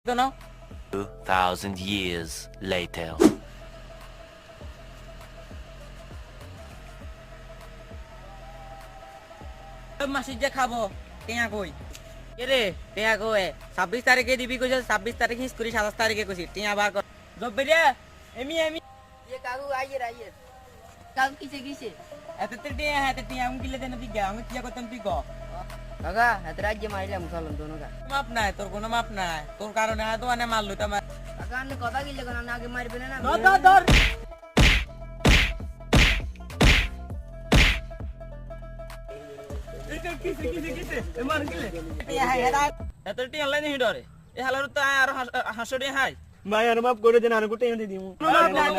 No. 2,000 years later. মাসির যে খাবো টেয়া কই রে টেয়া কই 26 তারিখে দিবি কইছ 26 তারিখ হিস করি 27 তারিখে কইছি টেয়া বার কর জব্বে রে এমি ये काकू आइए काकू किसे এতে টেয়া হাতে টেয়া আমি কিলে দেন দিগা আমি কি করতাম তুই ক काका हाथ राज्य मारिला मुसलमान दोनों का মাপ নাই তোর কোনো মাপ নাই তোর কারণে তো আনে মারলু তা काका ने कथा किले कोना आगे मार पेना ना ধর কিসে এমান কিলে টেয়া হাই হেডা এত টেয়া লাইনে হিডরে এ হালার তো আর হাসড়ে হাই ভাই আর মাফ করে দেন আর গোটে এনে দিমু কোনো মাপ নাই